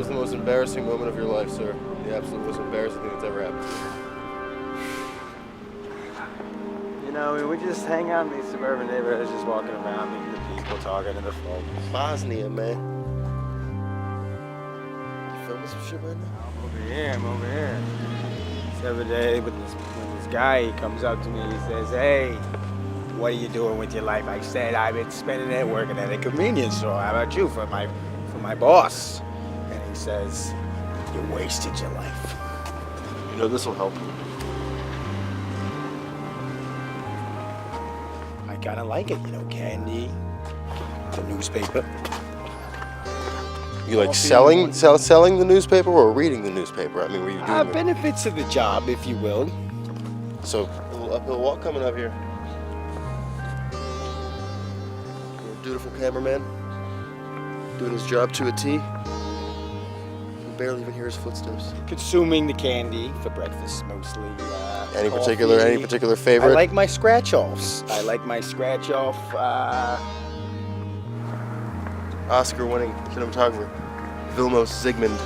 was the most embarrassing moment of your life, sir? The absolute most embarrassing thing that's ever happened to you? You know, we just hang out in these suburban neighborhoods, just walking around, meeting the people, talking to the folks. Bosnia, man. You filming some shit right now? I'm over here. The other day with this guy, he comes up to me, he says, "Hey, what are you doing with your life?" I said, "I've been spending it working at a convenience store. How about you for my boss?" And he says, "You wasted your life." You know, this will help. I kind of like it, you know, candy, the newspaper. You like selling the newspaper or reading the newspaper? I mean, were you doing Benefits of the job, if you will. So, a little uphill walk coming up here. Dutiful cameraman, doing his job to a T. You can barely even hear his footsteps. Consuming the candy for breakfast, mostly. Any coffee. particular favorite? I like my scratch-offs. Oscar-winning cinematographer, Vilmos Zsigmond.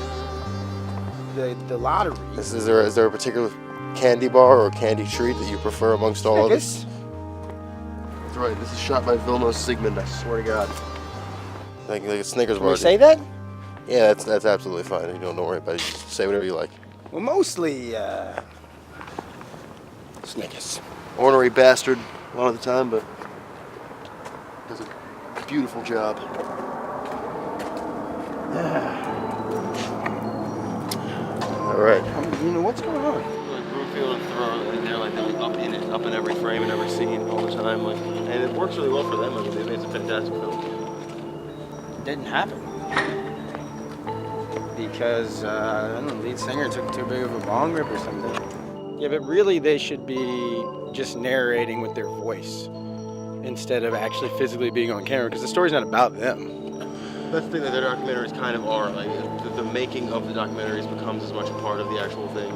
The lottery. Is there a particular candy bar or candy treat that you prefer amongst all others? That's right. This is shot by Vilmos Zsigmond. I swear to God. Like a Snickers bar. Can we say that? Yeah, that's absolutely fine. You don't worry about it. Just say whatever you like. Well, mostly Snickers. Ornery bastard a lot of the time, but does a beautiful job. All right. You know what's going on? Like Broomfield and Thoreau, like they're up in it, up in every frame and every scene all the time, like, and it works really well for them. I mean, they made some fantastic films. It didn't happen because I don't know, the lead singer took too big of a bong rip or something. Yeah, but really they should be just narrating with their voice instead of actually physically being on camera, because the story's not about them. That's the thing that their documentaries kind of are. Like the making of the documentaries becomes as much a part of the actual thing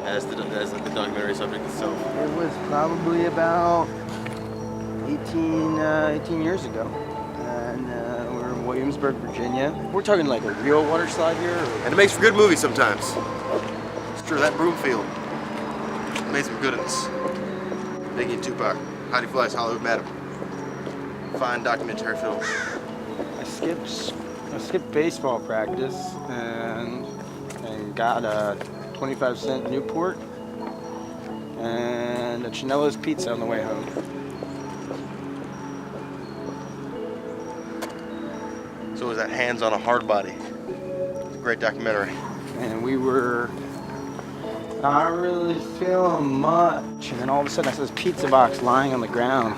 as the documentary subject itself. It was probably about 18 years ago, and we're in Williamsburg, Virginia. We're talking like a real water slide here. And it makes for good movies sometimes. It's true. That Broomfield made some good ones. Biggie and Tupac, Heidi Fleiss, Hollywood Madam. Fine documentary film. I skipped baseball practice and got a 25-cent Newport and a Chinello's pizza on the way home. So was that Hands on a Hard Body? It's a great documentary. And we were not really feeling much, and then all of a sudden I saw this pizza box lying on the ground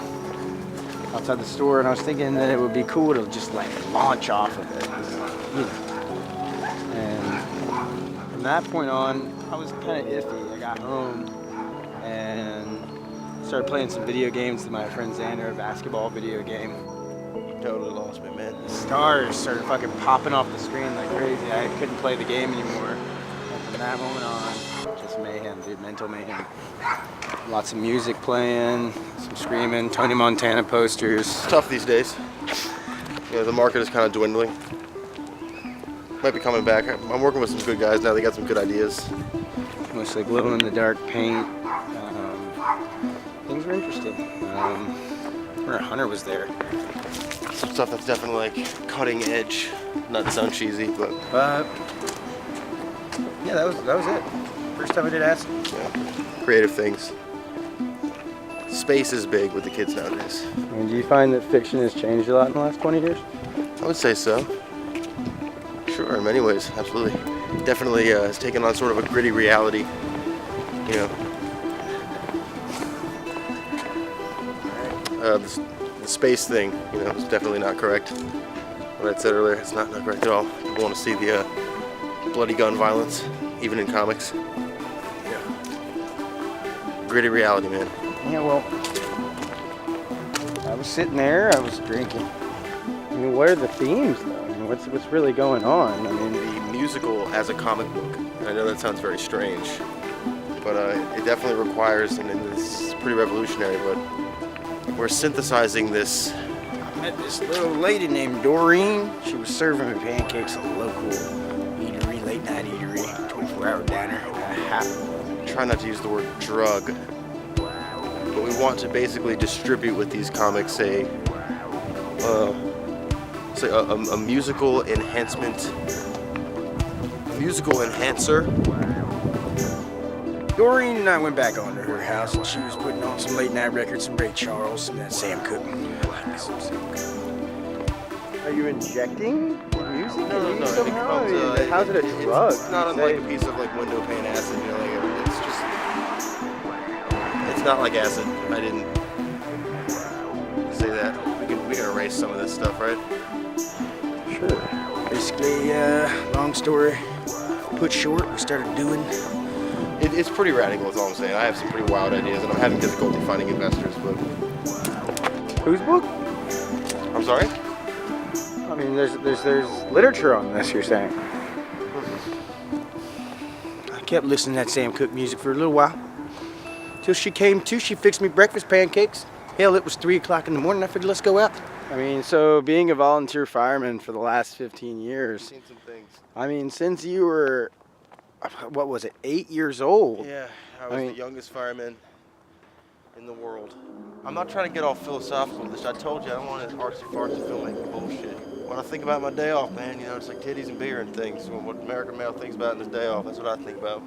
outside the store, and I was thinking that it would be cool to just like launch off of it, you know. And from that point on, I was kind of iffy. I got home and started playing some video games with my friend Xander, a basketball video game. You totally lost me, man. The stars started fucking popping off the screen like crazy. I couldn't play the game anymore. And from that moment on, just mayhem, dude, mental mayhem. Lots of music playing, some screaming, Tony Montana posters. It's tough these days. You know, the market is kind of dwindling. Might be coming back. I'm working with some good guys now. They got some good ideas. Mostly glow-in-the-dark paint. Things were interesting. Hunter was there. Some stuff that's definitely like cutting edge. Not to sound cheesy, but yeah, that was it. First time I did acid. Yeah. Creative things. Space is big with the kids nowadays. And do you find that fiction has changed a lot in the last 20 years? I would say so. Sure, in many ways, absolutely. Definitely has taken on sort of a gritty reality, you know. The space thing, you know, is definitely not correct. What I said earlier, it's not correct at all. People want to see the bloody gun violence, even in comics. Yeah. Gritty reality, man. Yeah, well, I was sitting there, I was drinking. I mean, what are the themes, though? I mean, what's really going on? I mean, the musical as a comic book. I know that sounds very strange, but it definitely requires, and it's pretty revolutionary, but we're synthesizing this Met this little lady named Doreen. She was serving me pancakes at a local eatery, late night eatery, 24-hour diner. Try not to use the word drug, but we want to basically distribute with these comics a musical enhancer. Doreen and I went back on to her house, and she was putting on some late night records, some Ray Charles, and that Sam Cooke. I like me some Sam Cooke. Are you injecting music? No. How's it a drug? It's not like a piece of like window pane acid. You know, like it's just. It's not like acid. I didn't say that. We can erase some of this stuff, right? Sure. Basically, long story put short, we started doing. It's pretty radical, is all I'm saying. I have some pretty wild ideas, and I'm having difficulty finding investors. But Whose book? I'm sorry. I mean, there's literature on this. You're saying? I kept listening to that Sam Cooke music for a little while, till she came to. She fixed me breakfast pancakes. Hell, it was 3 o'clock in the morning. I figured, let's go out. I mean, so being a volunteer fireman for the last 15 years. I've seen some things. I mean, since you were, what was it, 8 years old? Yeah, I was the youngest fireman in the world. I'm not trying to get all philosophical with this. I told you I don't want to artsy fartsy filmmaking bullshit. When I think about my day off, man, you know, it's like titties and beer and things. What American male thinks about in his day off, that's what I think about.